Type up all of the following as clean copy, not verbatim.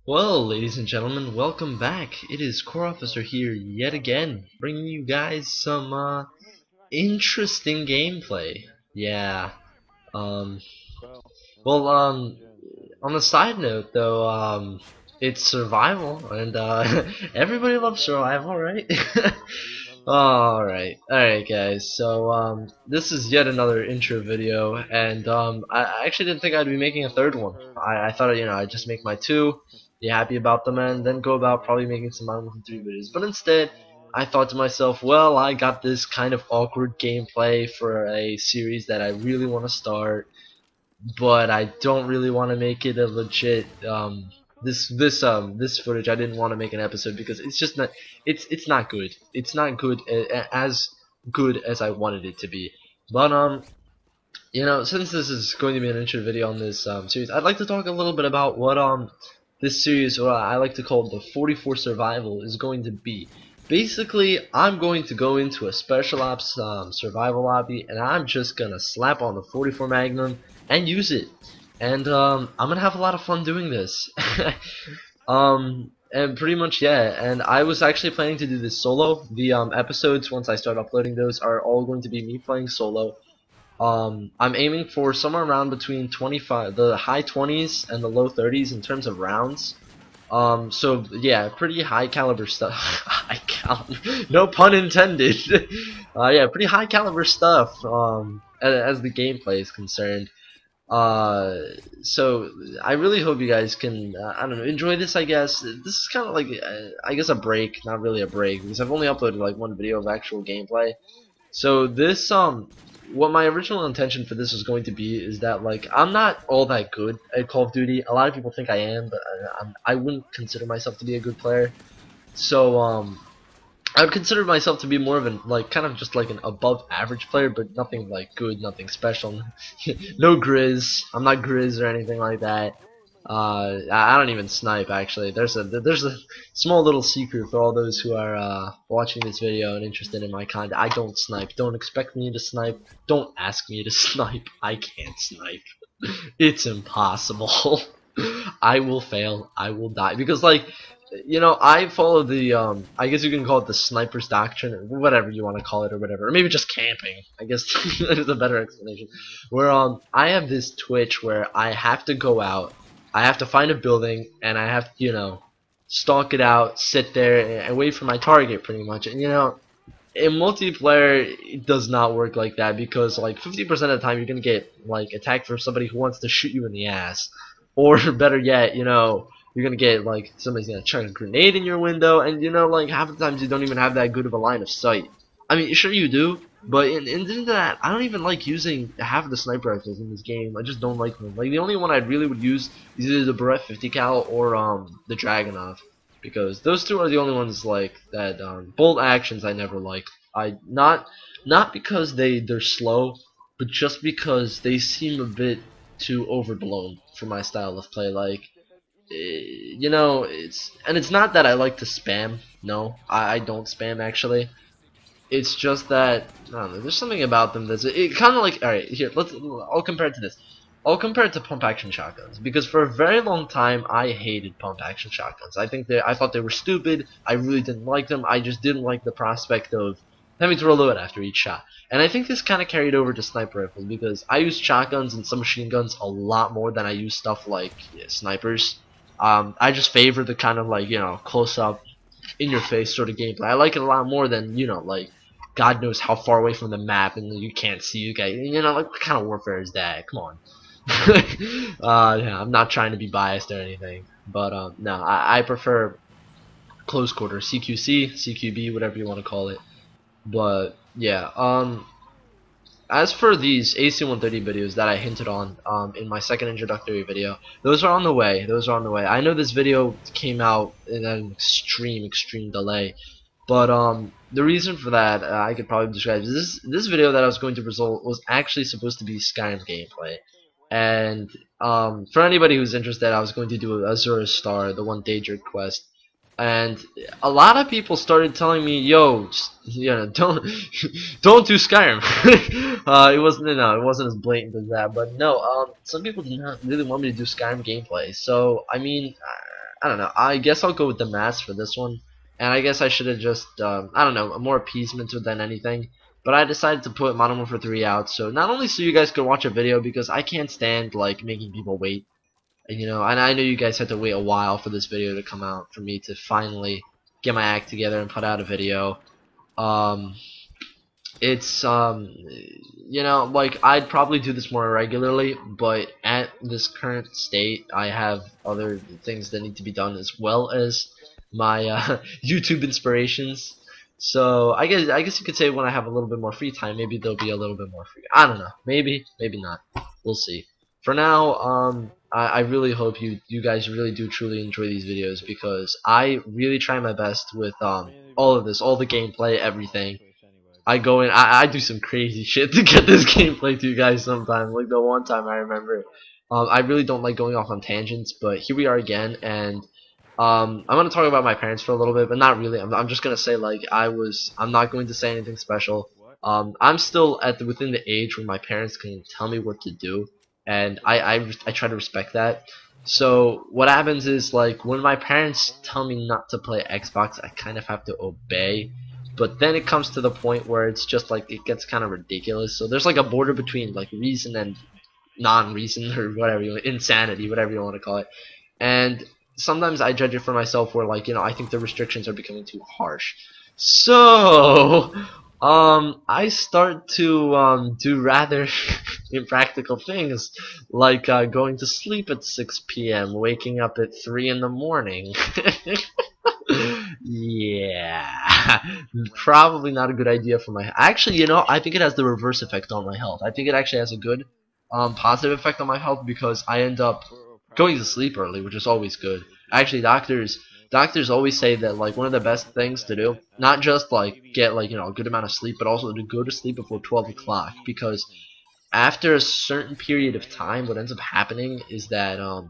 Well, ladies and gentlemen, welcome back. It is Core Officer here yet again, bringing you guys some interesting gameplay. Yeah. Um. Well, on a side note, though, it's survival, and everybody loves survival, right? Alright, guys. So, this is yet another intro video, and I actually didn't think I'd be making a third one. I thought, I'd just make my two, be happy about them, and then go about probably making some MW3 videos. But instead, I thought to myself, well, I got this kind of awkward gameplay for a series that I really want to start, but I don't really want to make it a legit this footage. I didn't want to make an episode because it's just not it's not good. It's not good as good as I wanted it to be. But since this is going to be an intro video on this series, I'd like to talk a little bit about what this series, or I like to call it the 44 Survival, is going to be. Basically, I'm going to go into a special ops survival lobby, and I'm just gonna slap on the 44 Magnum and use it. And I'm gonna have a lot of fun doing this. And pretty much, yeah. And I was actually planning to do this solo. The episodes, once I start uploading those, are all going to be me playing solo. I'm aiming for somewhere around between the high 20s and the low 30s in terms of rounds. So yeah, pretty high caliber stuff. High caliber, no pun intended. Yeah, pretty high caliber stuff. As the gameplay is concerned. So I really hope you guys can, I don't know, enjoy this. I guess this is kind of like, I guess a break, not really a break, because I've only uploaded like one video of actual gameplay. So this, what my original intention for this was going to be is that, like, I'm not all that good at Call of Duty. A lot of people think I am, but I wouldn't consider myself to be a good player. So I would consider myself to be more of an, like, kind of just like an above average player, but nothing like good, nothing special. No Grizz. I'm not Grizz or anything like that. I don't even snipe, actually. There's a small little secret for all those who are watching this video and interested in my content. I don't snipe. Don't expect me to snipe. Don't ask me to snipe. I can't snipe. It's impossible. I will fail. I will die because, like, I follow the I guess you can call it the sniper's doctrine, or whatever you want to call it, or whatever, or maybe just camping. I guess that is a better explanation. Where I have this twitch where I have to go out, I have to find a building, and I have to, stalk it out, sit there, and wait for my target, pretty much. And in multiplayer, it does not work like that, because like 50% of the time you're gonna get like attacked from somebody who wants to shoot you in the ass, or better yet, you're gonna get like somebody's gonna chuck a grenade in your window, and like half the times you don't even have that good of a line of sight. I mean, sure you do, but in that, I don't even like using half of the sniper rifles in this game. I just don't like them. Like, the only one I really would use is either the Beretta 50 cal or the Dragunov, because those two are the only ones like that. Bolt actions I never liked. Not because they're slow, but just because they seem a bit too overblown for my style of play. Like, it's not that I like to spam. No, I don't spam, actually. It's just that, I don't know, there's something about them that's it kind of like, alright, here, I'll compare it to this. I'll compare it to pump action shotguns, because for a very long time I hated pump action shotguns. I thought they were stupid. I really didn't like them. I just didn't like the prospect of having to reload after each shot. And I think this kind of carried over to sniper rifles, because I use shotguns and some machine guns a lot more than I use stuff like, snipers. I just favor the kind of, like, close up, in your face sort of gameplay. I like it a lot more than, like, God knows how far away from the map and you can't see you guys. Like, what kind of warfare is that? Come on. Yeah, I'm not trying to be biased or anything, but no, I prefer close quarters, CQC, CQB, whatever you want to call it. But yeah, as for these AC-130 videos that I hinted on in my second introductory video, those are on the way. Those are on the way. I know this video came out in an extreme delay, but the reason for that, I could probably describe this video that I was going to result was actually supposed to be Skyrim gameplay. And for anybody who's interested, I was going to do Azura Star, the one Daedric quest. And a lot of people started telling me, "Yo, don't don't do Skyrim." It wasn't as blatant as that, but no, some people did not really want me to do Skyrim gameplay. So I mean, I don't know. I guess I'll go with the mask for this one, and I guess I should have just I don't know, more appeasement to it than anything. But I decided to put Modern Warfare 3 out, so not only so you guys could watch a video, because I can't stand like making people wait. And, you know, and I know you guys had to wait a while for this video to come out for me to finally get my act together and put out a video. Um, it's you know, like, I'd probably do this more regularly, but at this current state I have other things that need to be done, as well as my YouTube inspirations. So I guess you could say when I have a little bit more free time, maybe there'll be a little bit more free. I don't know, maybe not, we'll see. For now, I really hope you guys really do truly enjoy these videos, because I really try my best with all of this, all the gameplay, everything. I go in, I do some crazy shit to get this gameplay to you guys sometimes. Like the one time I remember, I really don't like going off on tangents, but here we are again, and I'm gonna talk about my parents for a little bit, but not really. I'm just gonna say, like, I'm not going to say anything special. I'm still within the age where my parents can tell me what to do, and I try to respect that. So what happens is, like, when my parents tell me not to play Xbox, I kind of have to obey. But then it comes to the point where it's just like it gets kind of ridiculous. So there's like a border between like reason and non-reason, or whatever insanity, whatever you want to call it. And sometimes I judge it for myself, where, like, you know, I think the restrictions are becoming too harsh. So I start to do rather impractical things, like going to sleep at 6 p.m., waking up at 3 in the morning. Yeah, probably not a good idea for my. Actually, you know, I think it has the reverse effect on my health. I think it actually has a good, positive effect on my health, because I end up going to sleep early, which is always good. Actually, doctors always say that, like, one of the best things to do, not just like get, like, you know, a good amount of sleep, but also to go to sleep before 12 o'clock, because after a certain period of time, what ends up happening is that have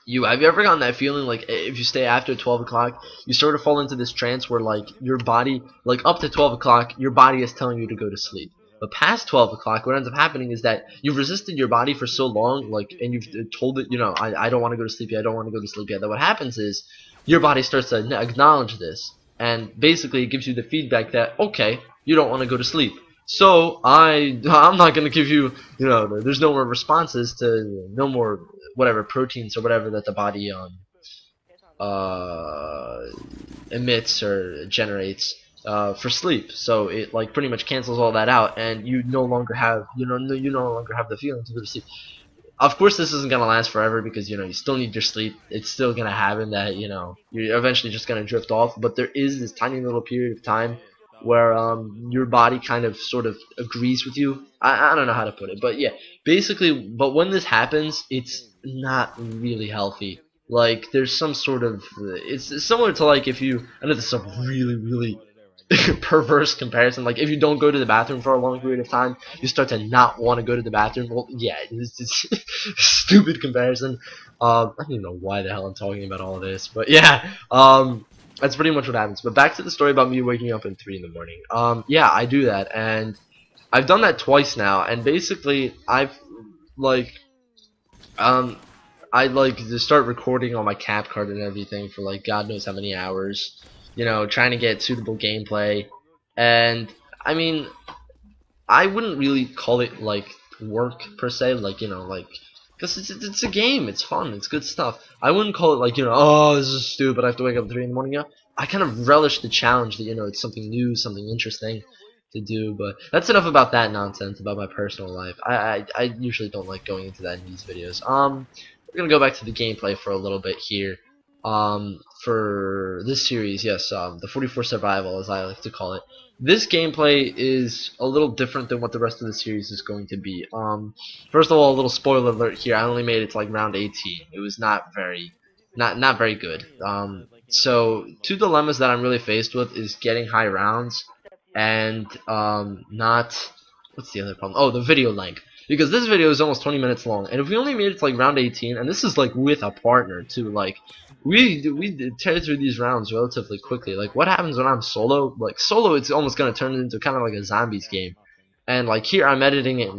you ever gotten that feeling, like, if you stay after 12 o'clock, you sort of fall into this trance where, like, your body, like, up to 12 o'clock, your body is telling you to go to sleep. But past 12 o'clock, what ends up happening is that you've resisted your body for so long, like, and you've told it, you know, I don't want to go to sleep yet, I don't want to go to sleep yet. That what happens is your body starts to acknowledge this, and basically it gives you the feedback that, okay, you don't want to go to sleep. So I'm not gonna give you, you know, there's no more responses to, no more whatever proteins or whatever that the body uh, emits or generates for sleep. So it, like, pretty much cancels all that out, and you no longer have, you no longer have the feeling to go to sleep. Of course, this isn't gonna last forever, because, you know, you still need your sleep. It's still gonna happen that, you know, you're eventually just gonna drift off. But there is this tiny little period of time where your body kind of sort of agrees with you. I don't know how to put it, but yeah, basically. But when this happens, it's not really healthy. Like, there's some sort of it's similar to, like, if you, I know this is a really perverse comparison. Like, if you don't go to the bathroom for a long period of time, you start to not want to go to the bathroom. Well, yeah, it's stupid comparison. I don't even know why the hell I'm talking about all of this, but yeah, that's pretty much what happens. But back to the story about me waking up at 3 in the morning. Yeah, I do that, and I've done that twice now, and basically I've, like, um I like to start recording on my cap card and everything for, like, God knows how many hours, you know, trying to get suitable gameplay. And I mean, I wouldn't really call it like work per se, like, you know, like, because it's a game, it's fun, it's good stuff. I wouldn't call it like, you know, oh, this is stupid, I have to wake up at 3 in the morning. Yeah, I kind of relish the challenge that, you know, it's something new, something interesting to do. But that's enough about that nonsense about my personal life. I usually don't like going into that in these videos. We're gonna go back to the gameplay for a little bit here. For this series, yes, the 44 Survival, as I like to call it. This gameplay is a little different than what the rest of the series is going to be. First of all, a little spoiler alert here. I only made it to, like, round 18. It was not very good. So two dilemmas that I'm really faced with is getting high rounds, and not, what's the other problem? Oh, the video length. Because this video is almost 20 minutes long, and if we only made it to, like, round 18, and this is, like, with a partner too, like, we tear through these rounds relatively quickly. Like, what happens when I'm solo? Like, solo, it's almost gonna turn into kind of like a zombies game. And like here, I'm editing it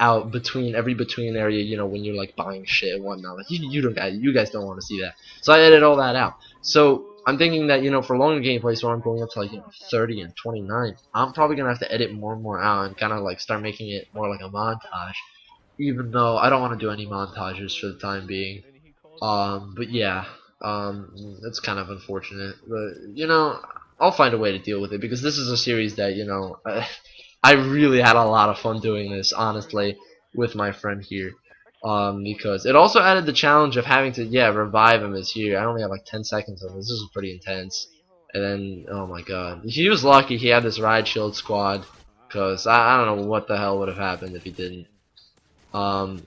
out between every between area. You know, when you're like buying shit and whatnot. Like you guys don't want to see that. So I edit all that out. So I'm thinking that, you know, for longer gameplays where I'm going up to like, you know, 30 and 29, I'm probably gonna have to edit more and more out and kind of like start making it more like a montage. Even though I don't want to do any montages for the time being. But yeah, it's kind of unfortunate, but you know, I'll find a way to deal with it because this is a series that, you know, I really had a lot of fun doing this, honestly, with my friend here. Because it also added the challenge of having to, yeah, revive him is here. I only have like 10 seconds of this. This was pretty intense. And then, oh my god, he was lucky he had this ride shield squad, because I don't know what the hell would have happened if he didn't. Um,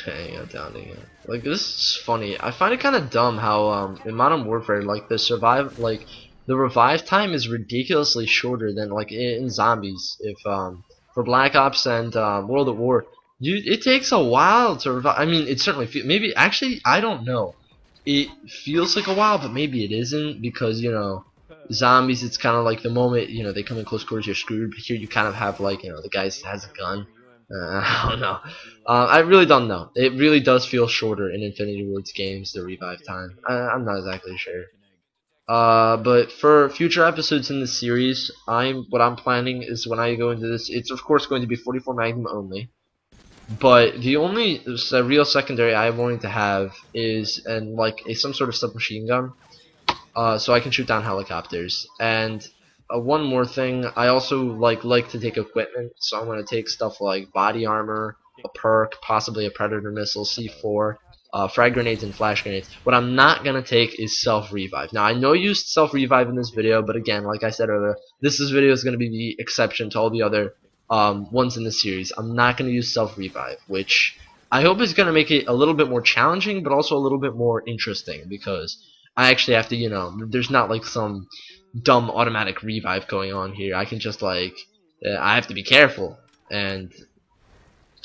Hang on down again. Like, this is funny. I find it kind of dumb how in Modern Warfare, like the revive time is ridiculously shorter than like in zombies. If For Black Ops and World at War, it takes a while to revive. I mean, it certainly maybe actually I don't know. It feels like a while, but maybe it isn't because, you know, zombies. It's kind of like the moment, you know, they come in close quarters, you're screwed. But here you kind of have like, you know, the guy has a gun. I don't know. I really don't know. It really does feel shorter in Infinity Ward's games, the revive time. I'm not exactly sure. But for future episodes in this series, what I'm planning is when I go into this, it's of course going to be 44 Magnum only. But the only real secondary I'm going to have is some sort of submachine gun, so I can shoot down helicopters. And one more thing, I also like to take equipment, so I'm gonna take stuff like body armor, a perk, possibly a predator missile, C4, frag grenades, and flash grenades. What I'm not gonna take is self revive. Now I know you used self revive in this video, but again, like I said earlier, this video is gonna be the exception to all the other ones in the series. I'm not gonna use self revive, which I hope is gonna make it a little bit more challenging, but also a little bit more interesting because I actually have to, you know, there's not like some dumb automatic revive going on here. I can just like, I have to be careful. And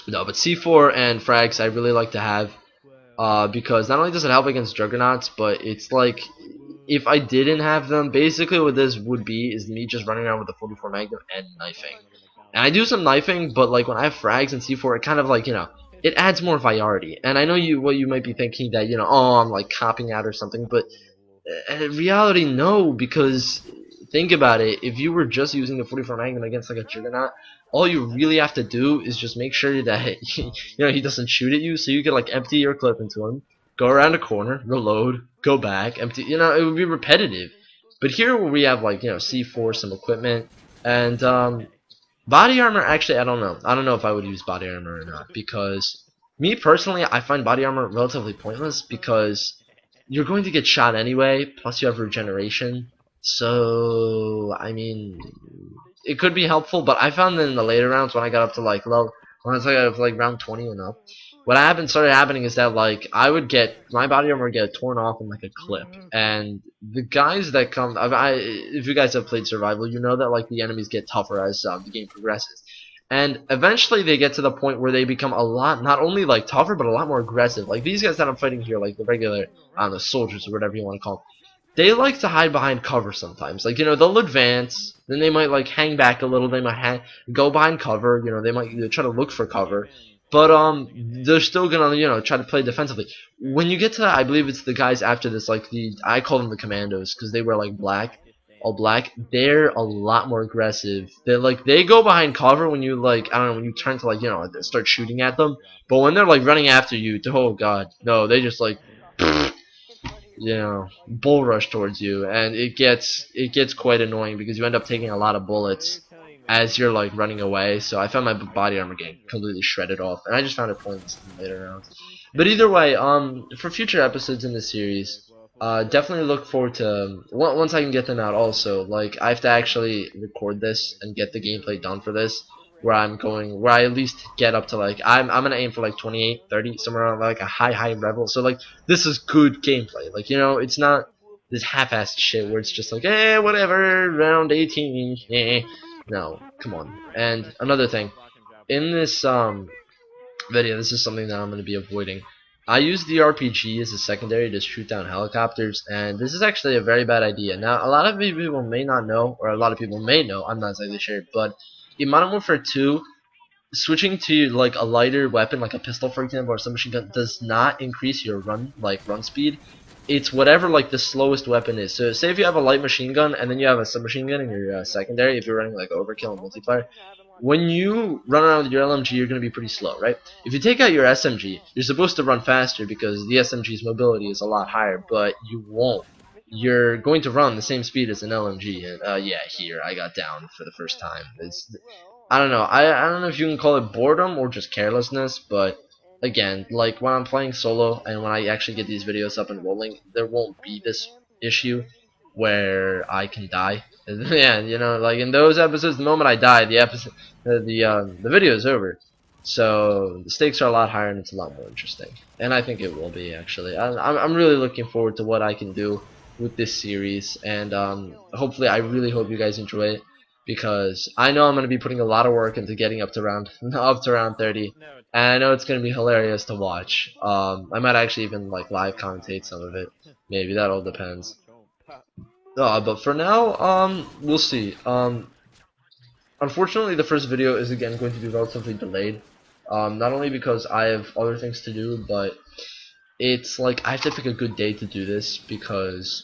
no, but C4 and frags I really like to have, because not only does it help against juggernauts, but it's like if I didn't have them, basically what this would be is me just running around with the 44 Magnum and knifing. And I do some knifing, but like when I have frags and C4, it kind of like, you know, it adds more variety. And I know what you might be thinking that, you know, oh, I'm like copping out or something, but in reality, no, because think about it. If you were just using the 44 Magnum against like a Juggernaut, all you really have to do is just make sure that you know he doesn't shoot at you, so you can like empty your clip into him, go around a corner, reload, go back, empty. You know, it would be repetitive. But here where we have like, you know, C4, some equipment, and body armor. Actually, I don't know. I don't know if I would use body armor or not, because me personally, I find body armor relatively pointless because you're going to get shot anyway, plus you have regeneration. So, I mean, it could be helpful, but I found that in the later rounds when I got up to like when I got up to like round 20 and up, what started happening is that like I would get my body armor would get torn off in like a clip, and the guys that come, if you guys have played survival, you know that like the enemies get tougher as the game progresses. And eventually they get to the point where they become a lot, not only like tougher, but a lot more aggressive. Like these guys that I'm fighting here, like the regular, I don't know, soldiers or whatever you want to call them, they like to hide behind cover sometimes. Like, you know, they'll advance, then they might like hang back a little, they might go behind cover, you know, they might try to look for cover. But they're still gonna, you know, try to play defensively. When you get to that, I believe it's the guys after this, like I call them the commandos because they wear like black, all black. They're a lot more aggressive. They go behind cover when you like, I don't know, when you turn to like, you know, start shooting at them. But when they're like running after you, oh god, no, they just like you know, bull rush towards you, and it gets quite annoying because you end up taking a lot of bullets as you're like running away. So I found my body armor getting completely shredded off, and I just found it pointless in the later rounds. But either way, for future episodes in the series, definitely look forward to once I can get them out. Also, like I have to actually record this and get the gameplay done for this, where I at least get up to like I'm gonna aim for like 28, 30, somewhere around like a high level. So like this is good gameplay. Like, you know, it's not this half-assed shit where it's just like, whatever, round 18, No, come on. And another thing, in this video, this is something that I'm going to be avoiding. I use the RPG as a secondary to shoot down helicopters, and this is actually a very bad idea. Now, a lot of people may not know, or a lot of people may know, I'm not exactly sure, but in Modern Warfare 2, switching to like a lighter weapon, like a pistol, for example, or a submachine gun, does not increase your run speed. It's whatever like the slowest weapon is. So say if you have a light machine gun and then you have a submachine gun in your secondary, if you're running like overkill and multiplayer, when you run around with your LMG, you're going to be pretty slow, right? If you take out your SMG, you're supposed to run faster because the SMG's mobility is a lot higher, but you won't. You're going to run the same speed as an LMG, and yeah, here I got down for the first time. I don't know. I don't know if you can call it boredom or just carelessness, but again, like when I'm playing solo and when I actually get these videos up and rolling, there won't be this issue where I can die. Yeah, you know, like in those episodes, the moment I die, the video is over. So the stakes are a lot higher and it's a lot more interesting, and I think it will be actually. I'm really looking forward to what I can do with this series, and hopefully, I really hope you guys enjoy it because I know I'm going to be putting a lot of work into getting up to round up to round 30, and I know it's going to be hilarious to watch. I might actually even like live commentate some of it. Maybe that all depends. But for now, we'll see. Unfortunately, the first video is again going to be relatively delayed. Not only because I have other things to do, but it's like I have to pick a good day to do this because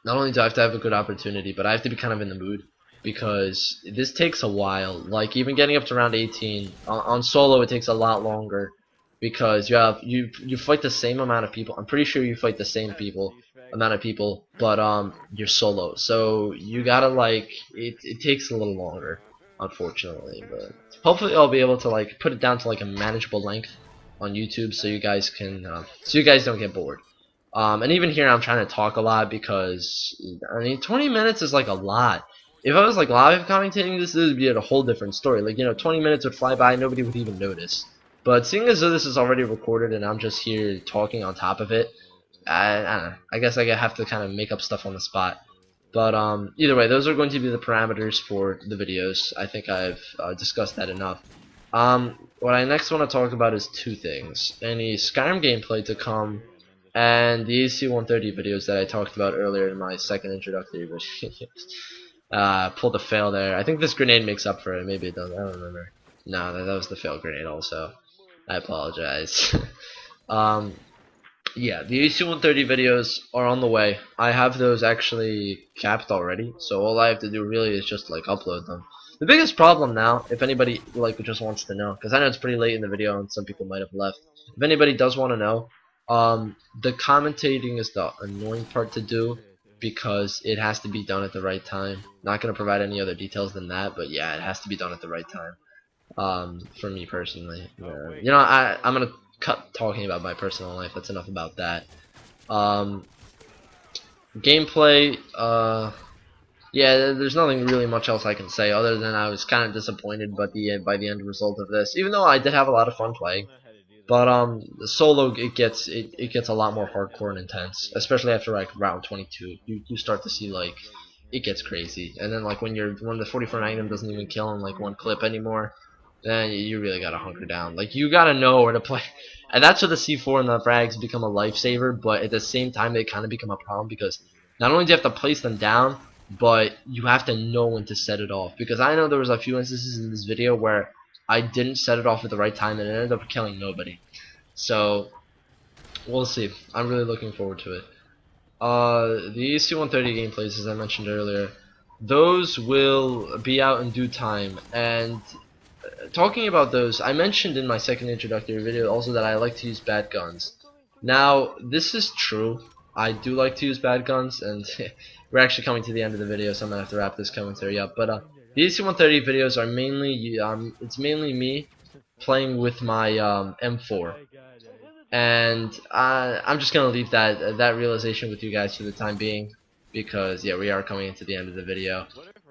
not only do I have to have a good opportunity, but I have to be kind of in the mood because this takes a while. Like even getting up to round 18 on solo, it takes a lot longer because you fight the same amount of people. I'm pretty sure you fight the same amount of people, but you're solo, so you gotta like it takes a little longer, unfortunately. But hopefully I'll be able to like put it down to like a manageable length on YouTube so you guys can so you guys don't get bored. And even here I'm trying to talk a lot because I mean 20 minutes is like a lot. If I was like live commentating this would be a whole different story. Like, you know, 20 minutes would fly by, nobody would even notice. But seeing as though this is already recorded and I'm just here talking on top of it, I don't know. I guess I have to kind of make up stuff on the spot. But either way, those are going to be the parameters for the videos. I think I've discussed that enough. What I next want to talk about is two things: any Skyrim gameplay to come, and the AC-130 videos that I talked about earlier in my second introductory video. Pulled a fail there. I think this grenade makes up for it. Maybe it doesn't. I don't remember. No, that was the fail grenade also. I apologize. um, yeah, the AC-130 videos are on the way. I have those actually capped already, so all I have to do really is just like upload them. The biggest problem now, if anybody like just wants to know, because I know it's pretty late in the video and some people might have left. If anybody does want to know, the commentating is the annoying part to do because it has to be done at the right time. Not going to provide any other details than that, but yeah, it has to be done at the right time. For me personally, you know, I'm gonna cut talking about my personal life. That's enough about that. Gameplay, yeah, there's nothing really much else I can say other than I was kind of disappointed by the end result of this. Even though I did have a lot of fun playing, but the solo it gets a lot more hardcore and intense, especially after like round 22. You start to see like it gets crazy, and then like when the 44 Magnum doesn't even kill in like one clip anymore, then you really gotta hunker down. Like you gotta know where to play, and that's where the C4 and the frags become a lifesaver. But at the same time, they kind of become a problem because not only do you have to place them down, but you have to know when to set it off. Because I know there was a few instances in this video where I didn't set it off at the right time and it ended up killing nobody. So we'll see. I'm really looking forward to it. The AC-130 gameplays, as I mentioned earlier, those will be out in due time. And talking about those, I mentioned in my second introductory video also that I like to use bad guns. Now, this is true. I do like to use bad guns, and we're actually coming to the end of the video, so I'm gonna have to wrap this commentary up. But the AC-130 videos are mainly it's mainly me playing with my M4, and I'm just gonna leave that realization with you guys for the time being, because yeah, we are coming into the end of the video.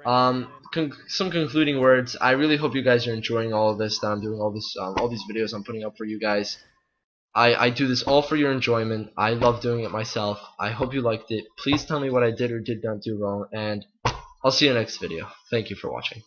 Some concluding words. I really hope you guys are enjoying all of this that I'm doing, all these videos I'm putting up for you guys. I do this all for your enjoyment. I love doing it myself. I hope you liked it. Please tell me what I did or did not do wrong, and I'll see you next video. Thank you for watching.